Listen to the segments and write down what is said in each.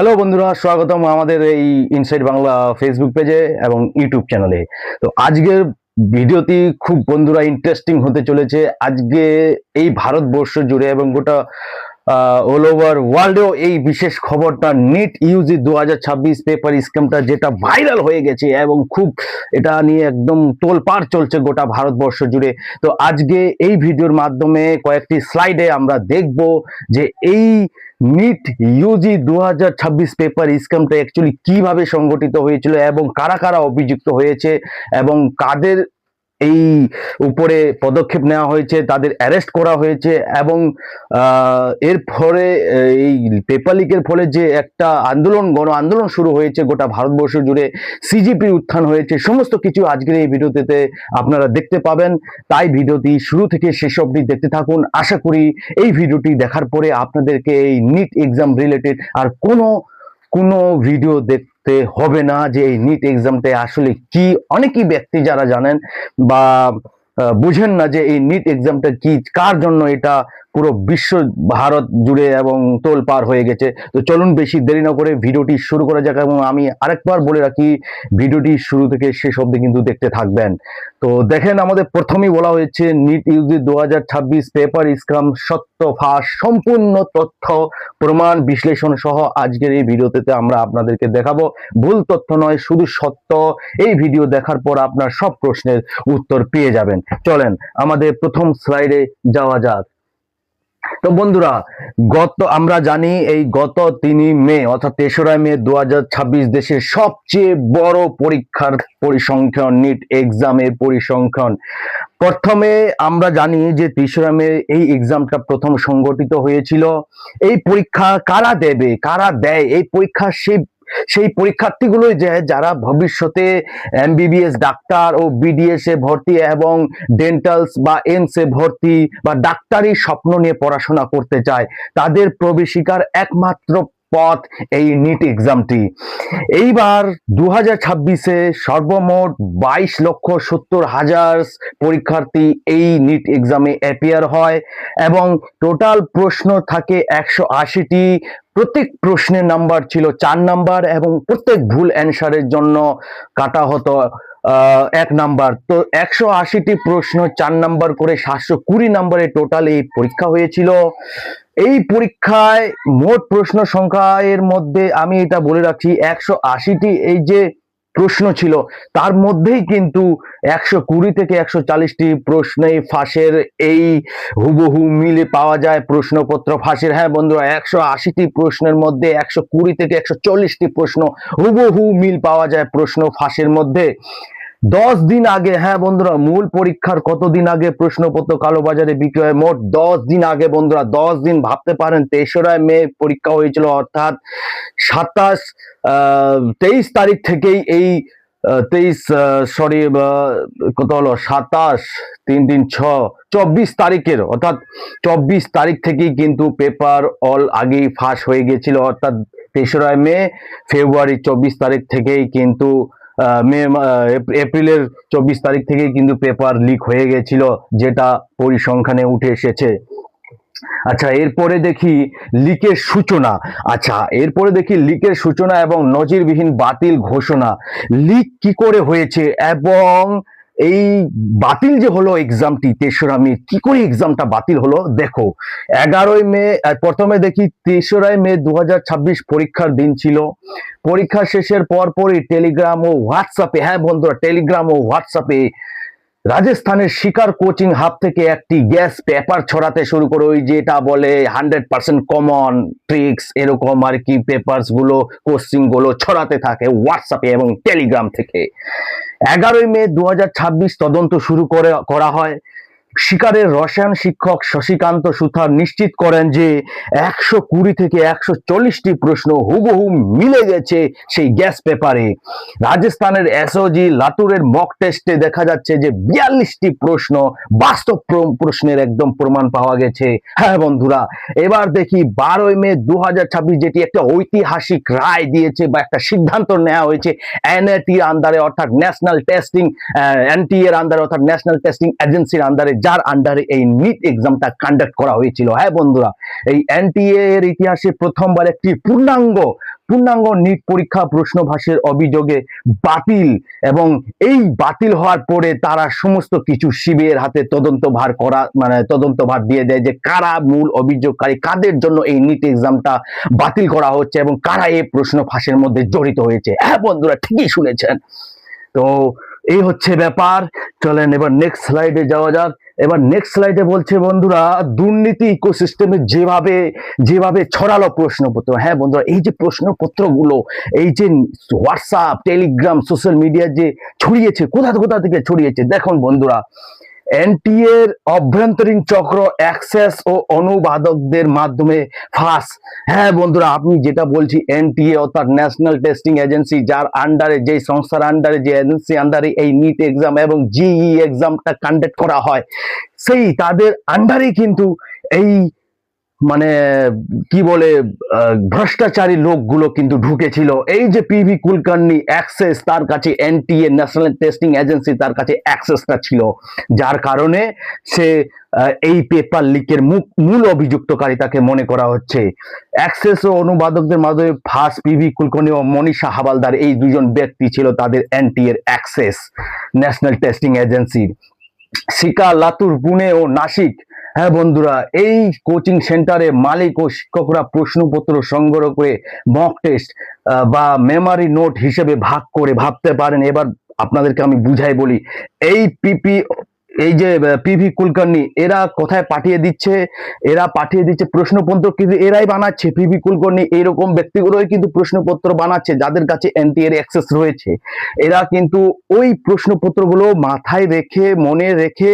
Hello বন্ধুরা, স্বাগতম আমাদের এই ইনসাইড বাংলা ফেসবুক পেজে এবং ইউটিউব চ্যানেলে। তো আজকের ভিডিওটি খুব বন্ধুরা ইন্টারেস্টিং হতে চলেছে। আজকে এই ভারতবর্ষ জুড়ে এবং গোটা অল ওভার ওয়ার্ল্ডেও এই বিশেষ খবরটা, নিট ইউজি 2026 পেপার স্ক্যামটা যেটা ভাইরাল হয়ে গেছে এবং খুব এটা নিয়ে একদম তোলপাড় চলছে গোটা ভারতবর্ষ জুড়ে। তো আজকে এই ভিডিওর মাধ্যমে কয়েকটি স্লাইডে আমরা দেখব যে এই নিট ইউজি 2026 পেপার স্ক্যামটা অ্যাকচুয়ালি কিভাবে সংগঠিত হয়েছিল এবং কারা কারা অভিযুক্ত হয়েছে এবং কাদের এই উপরে পদক্ষেপ নেওয়া হয়েছে, তাদের অ্যারেস্ট করা হয়েছে এবং এর ফলে এই পেপার লিকের ফলে যে একটা আন্দোলন, গণ আন্দোলন শুরু হয়েছে গোটা ভারতবর্ষ জুড়ে, সিজিপির উত্থান হয়েছে, সমস্ত কিছু আজকের এই ভিডিওতে আপনারা দেখতে পাবেন। তাই ভিডিওটি শুরু থেকে শেষ অবধি দেখতে থাকুন। আশা করি এই ভিডিওটি দেখার পরে আপনাদেরকে এই নিট এক্সাম রিলেটেড আর কোনো ভিডিও দেখতে হবে না যে এই নিট এক্সামটা আসলে কি। অনেকই ব্যক্তি যারা জানেন বা বুঝেন না যে এই নিট এক্সামটা কি, কার জন্য এটা পুরো বিশ্ব ভারত জুড়ে এবং তোলপাড় হয়ে গেছে। তো চলুন বেশি দেরি না করে ভিডিওটি শুরু করা যাক এবং আমি আরেকবার বলে রাখি ভিডিওটি শুরু থেকে শেষ অবধি কিন্তু দেখতে থাকবেন। তো দেখেন, আমাদের প্রথমেই বলা হয়েছে নিট ইউজি 2026 পেপার স্ক্যাম সত্য ফাঁস, সম্পূর্ণ তথ্য প্রমাণ বিশ্লেষণ সহ আজকের এই ভিডিওতে আমরা আপনাদেরকে দেখাবো। ভুল তথ্য নয়, শুধু সত্য। এই ভিডিও দেখার পর আপনার সব প্রশ্নের উত্তর পেয়ে যাবেন। চলেন আমাদের প্রথম স্লাইডে যাওয়া যাক। তো বন্ধুরা, আমরা জানি এই গত 3 মে অর্থাৎ 3রা মে 2026 দেশের সবচেয়ে বড় পরীক্ষার পরিসংখ্যান, নিট এক্সামের পরিসংখ্যান। প্রথমে আমরা জানি যে 3রা মে এই এক্সামটা প্রথম সংগঠিত হয়েছিল। এই পরীক্ষা কারা দেবে, কারা দেয় এই পরীক্ষা? সেই পরীক্ষার্থীগুলো যারা ভবিষ্যতে এমবিবিএস ডাক্তার ও বিডিএস এ ভর্তি এবং ডেন্টালস বা এমস এ ভর্তি বা ডাক্তারি স্বপ্ন নিয়ে পড়াশোনা করতে চায়, তাদের প্রবেশিকার একমাত্র পথ এই নিট এক্সামটি। এইবার 2026-এ সর্বমোট 22,70,000 পরীক্ষার্থী এই নিট এক্সামে অ্যাপিয়ার হয় এবং টোটাল প্রশ্ন থাকে 180টি। প্রত্যেক প্রশ্নের নাম্বার ছিল 4 নাম্বার এবং প্রত্যেক ভুল অ্যান্সারের জন্য কাটা হতো 1 নাম্বার। তো 180টি প্রশ্ন 4 নাম্বার করে 720 নাম্বারে টোটাল এই পরীক্ষা হয়েছিল। এই পরীক্ষায় মোট প্রশ্ন সংখ্যা এর মধ্যে আমি এটা বলে রাখছি, 180টি এই যে প্রশ্ন ছিল তার মধ্যেই কিন্তু 120 থেকে 140টি প্রশ্নে ফাঁসের এই হুবহু মিলে পাওয়া যায় প্রশ্নপত্র ফাঁসের। হ্যাঁ বন্ধুরা, 180টি প্রশ্নের মধ্যে 120 থেকে 140টি প্রশ্ন হুবহু মিল পাওয়া যায় প্রশ্ন ফাঁসের মধ্যে। 10 দিন আগে, হ্যাঁ বন্ধুরা, মূল পরীক্ষার কতদিন আগে প্রশ্নপত্র কালোবাজারে বিক্রি হয়? মোট 10 দিন আগে বন্ধুরা, 10 দিন। ভাবতে পারেন 3রা মে পরীক্ষা হয়েছিল অর্থাৎ 23 তারিখ থেকেই এই 24 তারিখের অর্থাৎ 24 তারিখ থেকেই কিন্তু পেপার অল আগেই ফাঁস হয়ে গেছিল। অর্থাৎ 3রা মে, ফেব্রুয়ারি 24 তারিখ থেকেই কিন্তু এপ্রিলের 24 তারিখ থেকেই কিন্তু পেপার লিক হয়ে গেছিল, যেটা পরিসংখ্যানে উঠে এসেছে। আচ্ছা, এরপরে দেখি লিকের সূচনা এবং নজিরবিহীন বাতিল ঘোষণা। লিক কি করে হয়েছে এবং এই বাতিল যে হলো এক্সামটি 3রা মে, কি করে এক্সামটা বাতিল হলো দেখো। 11ই মে, প্রথমে দেখি 3রা মে 2026 পরীক্ষার দিন ছিল। পরীক্ষা শেষের পরপরই টেলিগ্রাম ও হোয়াটসঅ্যাপে, হ্যাঁ বন্ধুরা, টেলিগ্রাম ও হোয়াটসঅ্যাপে রাজস্থানের শিকার কোচিং হাব থেকে একটি গ্যাস পেপার ছড়াতে শুরু করে, ওই যেটা বলে 100% কমন ট্রিক্স, এরকম আর কি পেপারস গুলো, কোশ্চিন গুলো ছড়াতে থাকে হোয়াটসঅ্যাপে এবং টেলিগ্রাম থেকে। 11ই মে 2026 তদন্ত শুরু করা হয়। শিকারের রসায়ন শিক্ষক শশীকান্ত সুথার নিশ্চিত করেন যে 120 থেকে 140টি প্রশ্ন হুবহু মিলে গেছে সেই গ্যাস পেপারে। রাজস্থানের এসওজি লাতুরের মক টেস্টে দেখা যাচ্ছে যে 42টি প্রশ্ন বাস্তব প্রশ্নের একদম প্রমাণ পাওয়া গেছে। হ্যাঁ বন্ধুরা, এবার দেখি 12ই মে 2026, যেটি একটা ঐতিহাসিক রায় দিয়েছে বা একটা সিদ্ধান্ত নেওয়া হয়েছে এনএটির আন্ডারে অর্থাৎ ন্যাশনাল টেস্টিং এনটিএর আন্ডারে অর্থাৎ ন্যাশনাল টেস্টিং এজেন্সির আন্ডারে, যার আন্ডারে এই নিট এক্সামটা কন্ডাক্ট করা হয়েছিল। হ্যাঁ বন্ধুরা, এই এনটিএ এর ইতিহাসে প্রথমবার একটি পূর্ণাঙ্গ নিট পরীক্ষা প্রশ্নভাসের অভিযোগে বাতিল, এবং এই বাতিল হওয়ার পরে তারা সমস্ত কিছু সিবিআইয়ের হাতে তদন্তভার দিয়ে দেয় যে কারা মূল অভিযোগকারী, কাদের জন্য এই নিট এক্সামটা বাতিল করা হচ্ছে এবং কারা এই প্রশ্ন ফাঁসের মধ্যে জড়িত হয়েছে। হ্যাঁ বন্ধুরা, ঠিকই শুনেছেন। তো এই হচ্ছে ব্যাপার। চলেন এবার নেক্সট স্লাইডে যাওয়া যাক। এবার নেক্সট স্লাইডে বলছে বন্ধুরা, দুর্নীতি ইকোসিস্টেমে যেভাবে ছড়ালো প্রশ্নপত্র। হ্যাঁ বন্ধুরা, এই যে প্রশ্নপত্রগুলো, এই যে হোয়াটসঅ্যাপ, টেলিগ্রাম, সোশ্যাল মিডিয়া যে ছড়িয়েছে, কোথা থেকে ছড়িয়েছে দেখুন বন্ধুরা। এনটিএ এর অভ্যন্তরীণ চক্র অ্যাক্সেস ও অনুবাদকদের মাধ্যমে ফাঁস। হ্যাঁ বন্ধুরা, আপনি যেটা বলছি, এনটিএ অর্থাৎ ন্যাশনাল টেস্টিং এজেন্সি, যার আন্ডারে, যেই সংস্থার আন্ডারে, যে এজেন্সি আন্ডারে এই নিট এক্সাম এবং জিই এক্সামটা কন্ডাক্ট করা হয়, সেই তাদের আন্ডারে কিন্তু এই মানে কি বলে ভ্রষ্টাচারী লোকগুলো কিন্তু ঢুকেছিল। এই যে পিভি কুলকার্নি অ্যাক্সেস, তার কাছে এনটিএ ন্যাশনাল টেস্টিং এজেন্সি, তার কাছে অ্যাক্সেসটা ছিল, যার কারণে সে এই পেপার লিকের মূল অভিযুক্তকারী তাকে মনে করা হচ্ছে। অ্যাক্সেস ও অনুবাদকদের মাধ্যমে ফার্স্ট পিভি কুলকার্নি ও মনীষা হাবালদার, এই দুজন ব্যক্তি ছিল তাদের এনটিএর অ্যাক্সেস ন্যাশনাল টেস্টিং এজেন্সির। শিকা, লাতুর, পুনে ও নাসিক, হ্যাঁ বন্ধুরা, এই কোচিং সেন্টারে মালিক ও শিক্ষকরা প্রশ্নপত্র সংগ্রহ করে মক টেস্ট বা মেমারি নোট হিসেবে ভাগ করে, ভাবতে পারেন। এবার আপনাদেরকে আমি বুঝাই বলি, এই যে পিভি কুলকার্নি, এরা কোথায় পাঠিয়ে দিচ্ছে? এরা পাঠিয়ে দিচ্ছে প্রশ্নপত্র, কিন্তু এরাই বানাচ্ছে। পিভি কুলকার্নি এইরকম ব্যক্তিগুলোই কিন্তু প্রশ্নপত্র বানাচ্ছে, যাদের কাছে এনটিএ এর অ্যাক্সেস রয়েছে। এরা কিন্তু ওই প্রশ্নপত্রগুলো মাথায় রেখে, মনে রেখে,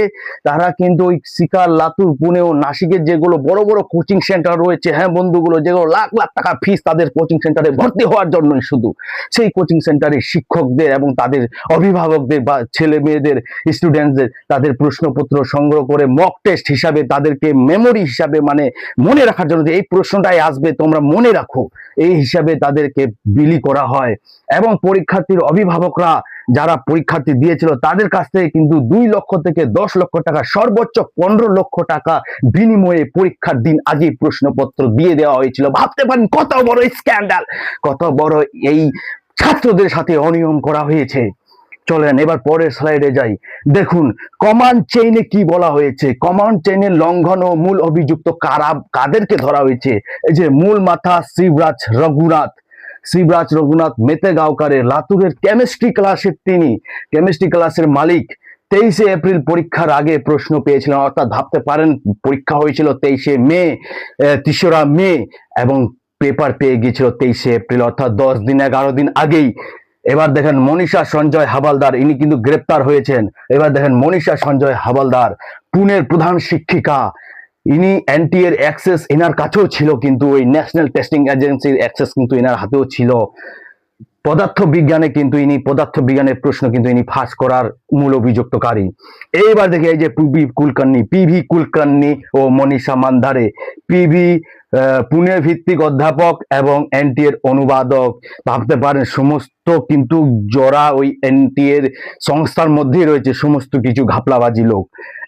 তারা কিন্তু ওই শিকার, লাতুর, পুনে ও নাসিকের যেগুলো বড় বড় কোচিং সেন্টার রয়েছে, হ্যাঁ বন্ধুগুলো, যেগুলো লাখ লাখ টাকা ফিস তাদের কোচিং সেন্টারে ভর্তি হওয়ার জন্যই, শুধু সেই কোচিং সেন্টারে শিক্ষকদের এবং তাদের অভিভাবকদের বা ছেলে মেয়েদের, স্টুডেন্টদের, তাদের প্রশ্নপত্র সংগ্রহ করে মক টেস্ট হিসাবে, তাদেরকে মেমোরি হিসাবে, মানে মনে রাখার জন্য, যে এই প্রশ্নটাই আসবে তোমরা মনে রাখো, এই হিসাবে তাদেরকে বিলি করা হয়। এবং পরীক্ষার্থীর অভিভাবকরা, যারা পরীক্ষার্থী দিয়েছিল, তাদের কাছ থেকে কিন্তু 2 লক্ষ থেকে 10 লক্ষ টাকা, সর্বোচ্চ 15 লক্ষ টাকা বিনিময়ে পরীক্ষার দিন আগেই প্রশ্নপত্র দিয়ে দেওয়া হয়েছিল। ভাবতে পারেন কত বড় স্ক্যান্ডাল, কত বড় এই ছাত্রদের সাথে অনিয়ম করা হয়েছে। চলেন এবার পরের স্লাইডে যাই। দেখুন কমান্ড চেইনে কি বলা হয়েছে। কমান্ড চেইনের লঙ্ঘন ও মূল অভিযুক্ত কাদেরকে ধরা হয়েছে? এই যে মূল মাথা শিবরাজ রঘুনাথ মেতেগাঁওকারের, লাতুরের কেমিস্ট্রি ক্লাসের মালিক। 23 এপ্রিল পরীক্ষার আগে প্রশ্ন পেয়েছিলেন, অর্থাৎ ভাবতে পারেন পরীক্ষা হয়েছিল 3রা মে এবং পেপার পেয়ে গিয়েছিল 23 এপ্রিল, অর্থাৎ 10 দিন 11 দিন আগেই। এবার দেখেন মনীষা সঞ্জয় হাবালদার, ইনি কিন্তু গ্রেপ্তার হয়েছেন। এবার দেখেন মনীষা সঞ্জয় হাবালদার, পুনের প্রধান শিক্ষিকা, ইনি এনটিএর অ্যাক্সেস এনার কাছেও ছিল, কিন্তু ওই ন্যাশনাল টেস্টিং এজেন্সির অ্যাক্সেস কিন্তু এনার হাতেও ছিল। পদার্থবিজ্ঞানের প্রশ্ন কিন্তু ইনি ফাঁস করার মূল অভিযুক্তকারী। এইবার দেখি এই যে পিভি কুলকার্নি ও মনীষা মান্ধারে, পুনে ভিত্তিক অধ্যাপক এবং এনটিএর অনুবাদক। ভাবতে পারেন সমস্ত কিন্তু জোড়া ওই এনটিএর সংস্থার মধ্যেই রয়েছে, সমস্ত কিছু ঘাপলাবাজি লোক।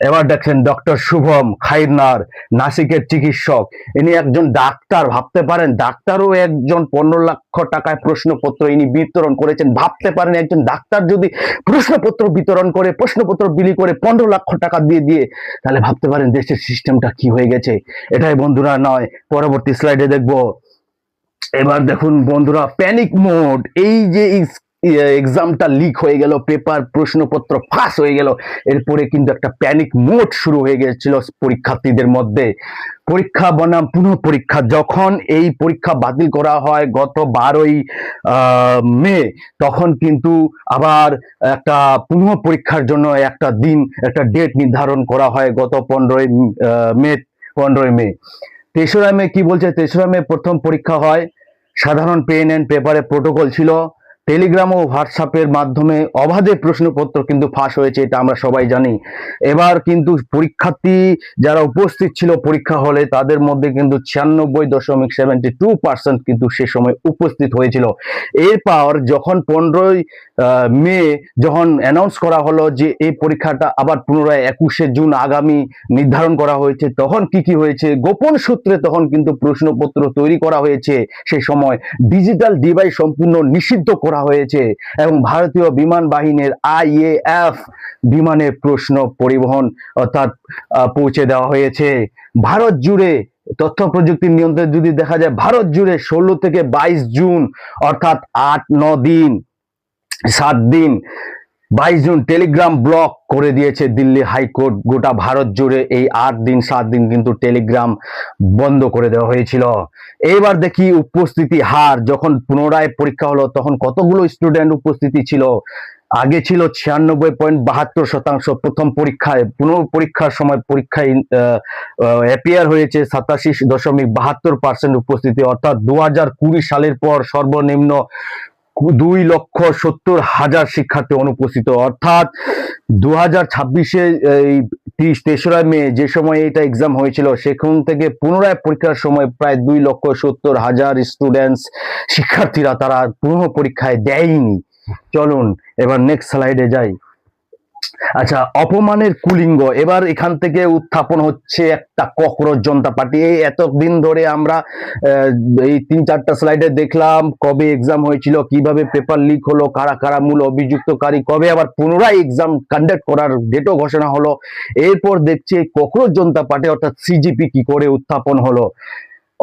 এবার দেখেন ডক্টর শুভম খাইরনার, নাসিকের চিকিৎসক, ইনি একজন ডাক্তার। ভাবতে পারেন ডাক্তারও একজন 15 লক্ষ টাকায় প্রশ্নপত্র ইনি বিতরণ করেছেন। ভাবতে পারেন একজন ডাক্তার যদি প্রশ্নপত্র বিতরণ করে, প্রশ্নপত্র বিলি করে 15 লক্ষ টাকা দিয়ে, তাহলে ভাবতে পারেন দেশের সিস্টেমটা কি হয়ে গেছে। এটাই বন্ধুরা নয়, পরবর্তী স্লাইডে দেখবো। এবার দেখুন বন্ধুরা, প্যানিক মোড। এই যে এক্সামটা লিক হয়ে গেল, পেপার প্রশ্নপত্র ফাঁস হয়ে গেল, এরপরে কিন্তু একটা প্যানিক মোড শুরু হয়ে গেছিল পরীক্ষার্থীদের মধ্যে। পরীক্ষা বনাম পুনঃ পরীক্ষা, যখন এই পরীক্ষা বাতিল করা হয় গত 12ই মে, তখন কিন্তু আবার একটা পুনঃ পরীক্ষার জন্য একটা ডেট নির্ধারণ করা হয় গত 15ই মে। 3রা মে কি বলছে? 3রা মে প্রথম পরীক্ষা হয়। সাধারণ পেন এন্ড পেপারে প্রোটোকল ছিল। টেলিগ্রাম ও হোয়াটসঅ্যাপের মাধ্যমে অবাধে প্রশ্নপত্র কিন্তু ফাঁস হয়েছে, এটা আমরা সবাই জানি। এবার কিন্তু পরীক্ষার্থী যারা উপস্থিত ছিল পরীক্ষা হলে তাদের মধ্যে কিন্তু 96.72% কিন্তু সে সময় উপস্থিত হয়েছিল। এরপর যখন 15ই মে যখন অ্যানাউন্স করা হলো যে এই পরীক্ষাটা আবার পুনরায় 21শে জুন আগামী নির্ধারণ করা হয়েছে, তখন কি হয়েছে, গোপন সূত্রে তখন কিন্তু প্রশ্নপত্র তৈরি করা হয়েছে। সেই সময় ডিজিটাল ডিভাইস সম্পূর্ণ নিষিদ্ধ করা হয়েছে এবং ভারতীয় বিমান বাহিনীর IAF বিমানে প্রশ্ন পরিবহন অর্থাৎ পৌঁছে দেওয়া হয়েছে ভারত জুড়ে। তথ্য প্রযুক্তির নিয়ন্ত্রণে যদি দেখা যায়, ভারত জুড়ে 16 থেকে 22 জুন অর্থাৎ 8-9 দিন 7 দিন 22 জুন টেলিগ্রাম ব্লক করে দিয়েছে দিল্লি হাইকোর্ট। গোটা ভারত জুড়ে এই 8 দিন 7 দিন কিন্তু টেলিগ্রাম বন্ধ করে দেওয়া হয়েছিল। এবার দেখি উপস্থিতি হার, যখন পুনরায় পরীক্ষা হলো তখন কতগুলো স্টুডেন্ট উপস্থিতি ছিল। আগে ছিল 96.72% প্রথম পরীক্ষায়, পুনঃপরীক্ষার সময় পরীক্ষায় অ্যাপিয়ার হয়েছে 87.72% উপস্থিতি, অর্থাৎ 2020 সালের পর সর্বনিম্ন 2,70,000 শিক্ষার্থী অনুপস্থিত। অর্থাৎ 2026-এ এই 23রা মে যে সময় এটা এক্সাম হয়েছিল, সেখান থেকে পুনরায় পরীক্ষার সময় প্রায় 2,70,000 স্টুডেন্টস শিক্ষার্থীরা তারা পুনঃ পরীক্ষায় দেয়নি। চলুন এবার নেক্সট স্লাইডে যাই। আচ্ছা, অপমানের কুলিঙ্গ এবার এখান থেকে উত্থাপন হচ্ছে একটা ককরোচ জনতা পার্টি। এই এতদিন ধরে আমরা এই 3-4টা স্লাইডে দেখলাম কবে এক্সাম হয়েছিল, কিভাবে পেপার লিক হলো, কারা কারা মূল অভিযুক্তকারী, কবে আবার পুনরায় এক্সাম কন্ডাক্ট করার ডেটও ঘোষণা হলো। এরপর দেখছি ককরোচ জনতা পার্টি অর্থাৎ CGP কি করে উত্থাপন হলো।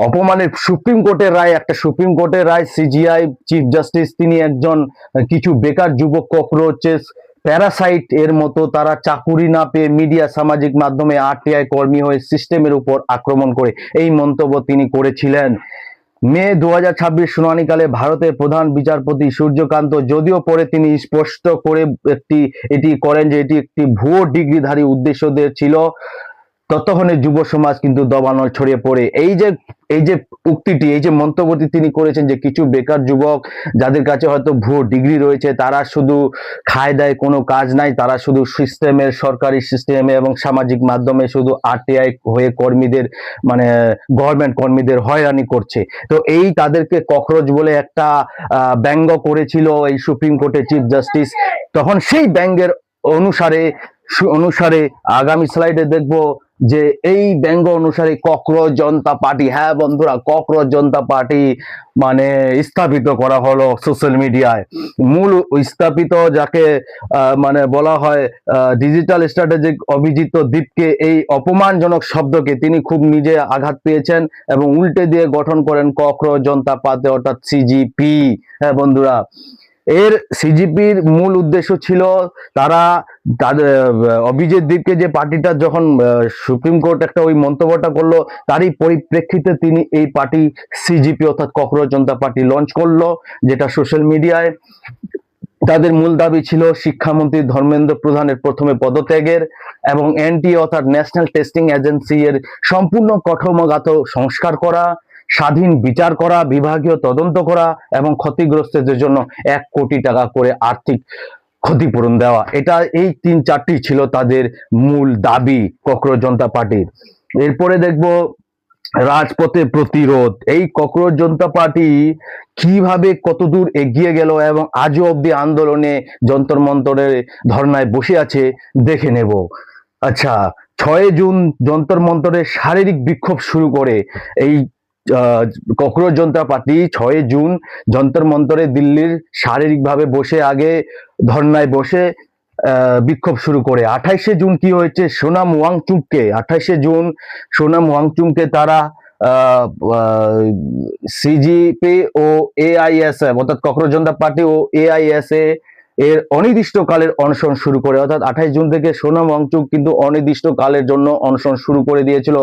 অপমানের সুপ্রিম কোর্টের রায়, একটা সুপ্রিম কোর্টের রায়, CGI চিফ জাস্টিস তিনি একজন কিছু বেকার যুবক ককরোচেস প্যারাসাইট এর মতো তারা চাকুরি না পেয়ে মিডিয়া সামাজিক মাধ্যমে RTI কর্মী হয়ে সিস্টেমের উপর আক্রমণ করে, এই মন্তব্য তিনি করেছিলেন। মে 2026 শুনানিকালে ভারতের প্রধান বিচারপতি সূর্যকান্ত যদিও পরে তিনি স্পষ্ট করে এটি করেন যে এটি একটি ভুয়ো ডিগ্রিধারী উদ্দেশ্যদের ছিল, ততক্ষণে যুব সমাজ কিন্তু দবানল ছড়িয়ে পড়ে। এই যে উক্তিটি, এই যে মন্তব্যটি তিনি করেছেন যে কিছু বেকার যুবক যাদের কাছে হয়তো ভুয়ো ডিগ্রি রয়েছে, তারা শুধু খায় দায় কোনো কাজ নাই, তারা শুধু সিস্টেমের, সরকারি সিস্টেমে এবং সামাজিক মাধ্যমে শুধু RTI হয়ে কর্মীদের মানে গভর্নমেন্ট কর্মীদের হয়রানি করছে। তো এই তাদেরকে ককরোচ বলে একটা ব্যঙ্গ করেছিল এই সুপ্রিম কোর্টের চিফ জাস্টিস। তখন সেই ব্যঙ্গের অনুসারে আগামী স্লাইডে দেখব যে এই ব্যঙ্গ অনুসারে ককরোচ জনতা পার্টি, হ্যাঁ বন্ধুরা, ককরোচ জনতা পার্টি মানে স্থাপিত করা হলো সোশ্যাল মিডিয়ায়। মূল স্থাপিত যাকে মানে বলা হয় ডিজিটাল স্ট্র্যাটেজিক অভিজিৎ দীপকে এই অপমানজনক শব্দকে তিনি খুব নিজে আঘাত পেয়েছেন এবং উল্টে দিয়ে গঠন করেন ককরোচ জনতা পার্টি অর্থাৎ CGP। হ্যাঁ বন্ধুরা, এর CGPর মূল উদ্দেশ্য ছিল তারা তাদের অভিজিৎ দীপকে যে পার্টিটা যখন সুপ্রিম কোর্ট একটা ওই মন্তব্যটা করলো, তারই পরিপ্রেক্ষিতে তিনি এই পার্টি CGP অর্থাৎ ককরোচ জনতা পার্টি লঞ্চ করলো, যেটা সোশ্যাল মিডিয়ায়। তাদের মূল দাবি ছিল শিক্ষামন্ত্রী ধর্মেন্দ্র প্রধানের প্রথমে পদত্যাগের এবং NTA অর্থাৎ ন্যাশনাল টেস্টিং এজেন্সি এর সম্পূর্ণ কাঠামোগত সংস্কার করা, স্বাধীন বিচার করা, বিভাগীয় তদন্ত করা এবং ক্ষতিগ্রস্তদের জন্য 1 কোটি টাকা করে আর্থিক ক্ষতিপূরণ দেওয়া। এটা এই 3-4টি ছিল তাদের মূল দাবি ককরোচ জনতা পার্টির। এরপরে দেখব রাজপথে প্রতিরোধ। এই ককরোচ জনতা পার্টি কিভাবে কতদূর এগিয়ে গেল এবং আজও অব্দি আন্দোলনে যন্তর মন্তরের ধর্নায় বসে আছে দেখে নেব। আচ্ছা, 6 জুন যন্তর মন্তরের শারীরিক বিক্ষোভ শুরু করে এই ককরোচ জনতা পার্টি 6 জুন যন্তর মন্তরে দিল্লির শারীরিকভাবে বসে আগে ধর্নায় বসে বিক্ষোভ শুরু করে। 28শে জুন কি হয়েছে, সোনাম ওয়াংচুককে তারা CGP ও AISF অর্থাৎ ককরোচ জনতা পার্টি ও AISA এর অনির্দিষ্টকালের অনশন শুরু করে। অর্থাৎ 28 জুন থেকে সোনাম ওয়াংচুক কিন্তু অনির্দিষ্টকালের জন্য অনশন শুরু করে দিয়েছিল।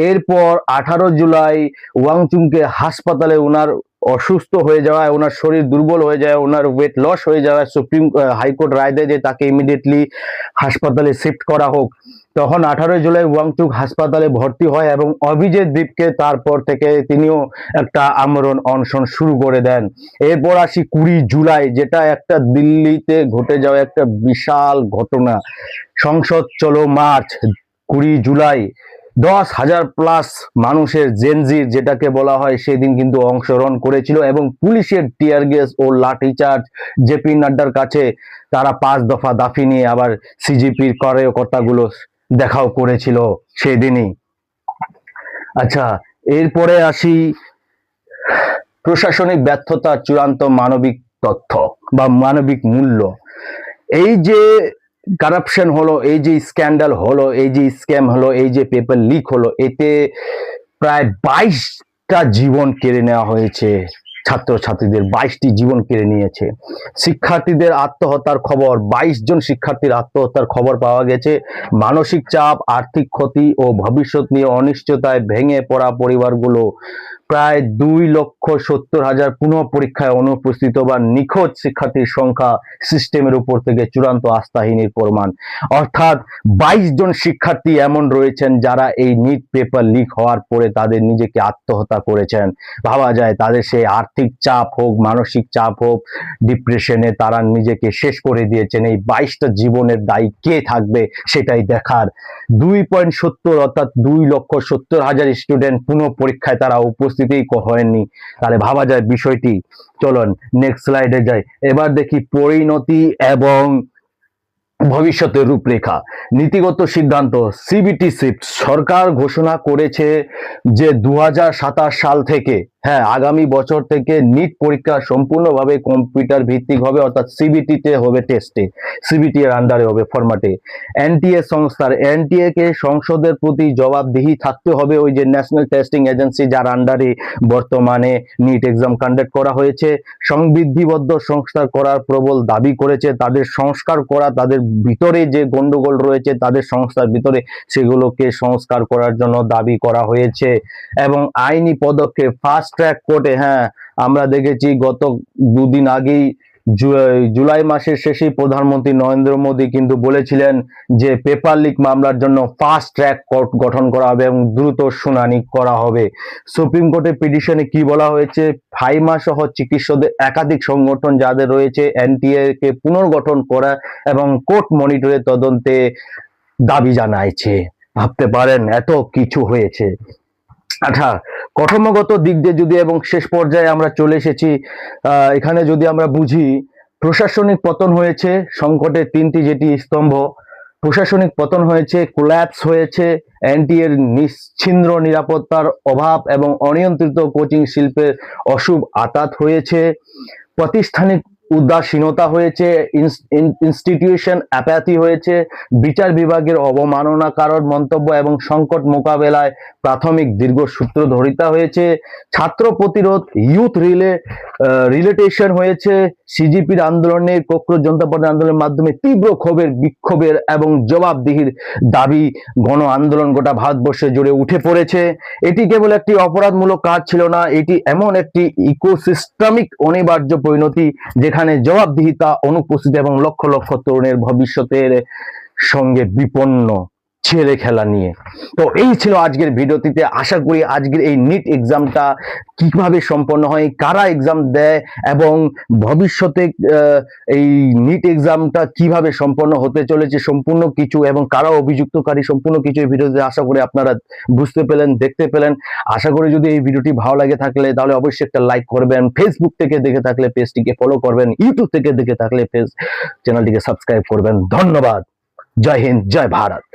এরপর 18 জুলাই ওয়াংচুককে হাসপাতালে ওনার অসুস্থ হয়ে যাওয়ায়, ওনার শরীর দুর্বল হয়ে যায়, ওনার ওয়েট লস হয়ে যাওয়ায় সুপ্রিম হাইকোর্ট রায় দেয় যে তাকে ইমিডিয়েটলি হাসপাতালে শিফট করা হোক। তখন 18 জুলাই ওয়াংচুক হাসপাতালে ভর্তি হয় এবং অভিজিৎ দীপকে তারপর থেকে তিনিও একটা আমরণ অনশন শুরু করে দেন। এরপর আসি 20 জুলাই, যেটা একটা দিল্লিতে ঘটে যাওয়া একটা বিশাল ঘটনা। সংসদ চলো মার্চ 20 জুলাই 10,000 প্লাস মানুষের জেনজির যেটাকে বলা হয় সেদিন কিন্তু অংশগ্রহণ করেছিল এবং পুলিশের টিয়ার গ্যাস ও লাঠিচার্জ জেপি নাড্ডার কাছে তারা 5 দফা দাবি নিয়ে আবার সিজিপির কর্তাগুলো দেখাও করেছিল সেদিনই। আচ্ছা, এরপরে আসি প্রশাসনিক ব্যর্থতা, চূড়ান্ত মানবিক তথ্য বা মানবিক মূল্য। এই যে কারাপশন হলো, এই যে স্ক্যান্ডাল হলো, এই যে স্ক্যাম হলো, এই যে পেপার লিক হলো, এতে প্রায় 22টা জীবন কেড়ে নেওয়া হয়েছে। ছাত্রছাত্রীদের 22টি জীবন কেড়ে নিয়েছে। শিক্ষার্থীদের আত্মহত্যার খবর, 22 জন শিক্ষার্থীর আত্মহত্যার খবর পাওয়া গেছে। মানসিক চাপ, আর্থিক ক্ষতি ও ভবিষ্যৎ নিয়ে অনিশ্চয়তায় ভেঙে পড়া পরিবারগুলো। প্রায় 2,70,000 পুনঃ পরীক্ষায় অনুপস্থিত বা নিখোঁজ শিক্ষার্থীর সংখ্যা সিস্টেমের উপর থেকে চূড়ান্ত আস্থাহীনের প্রমাণ। অর্থাৎ 22 জন শিক্ষার্থী এমন রয়েছেন যারা এই নিট পেপার লিক হওয়ার পরে তাদের নিজেকে আত্মহত্যা করেছেন। ভাবা যায় তাদের সেই আর্থিক চাপ হোক, মানসিক চাপ হোক, ডিপ্রেশনে তারা নিজেকে শেষ করে দিয়েছেন। এই 22টা জীবনের দায়ী কে থাকবে সেটাই দেখার। 2.70 অর্থাৎ 2,70,000 স্টুডেন্ট পুনঃ পরীক্ষায় তারা উপস্থিতি হয়নি। তাহলে ভাবা যায় বিষয়টি। চলুন নেক্সট স্লাইডে যাই। এবার দেখি পরিণতি এবং ভবিষ্যতের রূপরেখা। নীতিগত সিদ্ধান্ত, সিবিটি শিফট। সরকার ঘোষণা করেছে যে 2027 সাল থেকে, হ্যাঁ, আগামী বছর থেকে নিট পরীক্ষা সম্পূর্ণভাবে কম্পিউটার ভিত্তিক হবে, অর্থাৎ সিবিটি তে হবে, টেস্টে সিবিটি এর আন্ডারে হবে ফরম্যাটে। এনটিএ সংস্থার, এনটিএ কে সংসদের প্রতি জবাবদিহি থাকতে হবে, ওই যে ন্যাশনাল টেস্টিং এজেন্সি যার আন্ডারে বর্তমানে নিট এক্সাম কন্ডাক্ট করা হয়েছে। সংবিধিবদ্ধ সংস্কার করার প্রবল দাবি করেছে। তাদের সংস্কার করা, তাদের ভিতরে যে গন্ডগোল রয়েছে তাদের সংস্থার ভিতরে, সেগুলোকে সংস্কার করার জন্য দাবি করা হয়েছে। এবং আইনি পদক্ষেপ, ফাস্ট ট্র্যাক কোর্টে, হ্যাঁ, আমরা দেখেছি গত দুদিন আগেই জুলাই মাসের শেষেই প্রধানমন্ত্রী নরেন্দ্র মোদী কিন্তু বলেছিলেন যে পেপার লিক মামলার জন্য ফাস্ট ট্র্যাক কোর্ট গঠন করা হবে এবং দ্রুত শুনানি করা হবে। সুপ্রিম কোর্টের পিটিশনে কি বলা হয়েছে? ফাইমা সহ চিকিৎসকদের একাধিক সংগঠন যাদের রয়েছে, এনটিএ কে পুনর্গঠন করা এবং কোর্ট মনিটরে তদন্তে দাবি জানাইছে। ভাবতে পারেন এত কিছু হয়েছে। আচ্ছা, কাঠামোগত দিক দিয়ে যদি এবং শেষ পর্যায়ে আমরা চলে এসেছি, এখানে যদি আমরা বুঝি, প্রশাসনিক পতন হয়েছে, সংকটের 3টি যেটি স্তম্ভ, প্রশাসনিক পতন হয়েছে, কোল্যাপস হয়েছে, এনটিএর নিশ্চিন্দ্র নিরাপত্তার অভাব এবং অনিয়ন্ত্রিত কোচিং শিল্পের অশুভ আঘাত হয়েছে, প্রাতিষ্ঠানিক উদাসীনতা হয়েছে, ইনস্টিটিউশন অ্যাপ্যাথি হয়েছে, বিচার বিভাগের অবমাননাকারক মন্তব্য এবং সংকট মোকাবেলায় প্রাথমিক দীর্ঘসূত্রধরিতা হয়েছে, ছাত্র প্রতিরোধ ইউথ রিলেটেশন হয়েছে, সিজিপির আন্দোলনের কোকরোচ জনতা পার্টির আন্দোলনের মাধ্যমে তীব্র ক্ষোভের, বিক্ষোভের এবং জবাবদিহির দাবি গণ আন্দোলন গোটা ভারতবর্ষে জুড়ে উঠে পড়েছে। এটি কেবল একটি অপরাধমূলক কাজ ছিল না, এটি এমন একটি ইকোসিস্টেমিক অনিবার্য পরিণতি যেখানে জবাবদিহিতা অনুপস্থিত এবং লক্ষ লক্ষ তরুণের ভবিষ্যতের সঙ্গে বিপন্ন ছেলে খেলা নিয়ে। তো এই ছিল আজকের ভিডিওটিতে। আশা করি আজকের এই নিট এক্সামটা কিভাবে সম্পন্ন হয়, কারা এক্সাম দেয় এবং ভবিষ্যতে এই নিট এক্সামটা কিভাবে সম্পন্ন হতে চলেছে সম্পূর্ণ কিছু, এবং কারা অভিযুক্তকারী সম্পূর্ণ কিছু এই ভিডিওতে আশা করি আপনারা বুঝতে পেলেন, দেখতে পেলেন। আশা করি যদি এই ভিডিওটি ভালো লাগে থাকলে তাহলে অবশ্যই একটা লাইক করবেন, ফেসবুক থেকে দেখে থাকলে পেজটিকে ফলো করবেন, ইউটিউব থেকে দেখে থাকলে চ্যানেলটিকে সাবস্ক্রাইব করবেন। ধন্যবাদ। জয় হিন্দ, জয় ভারত।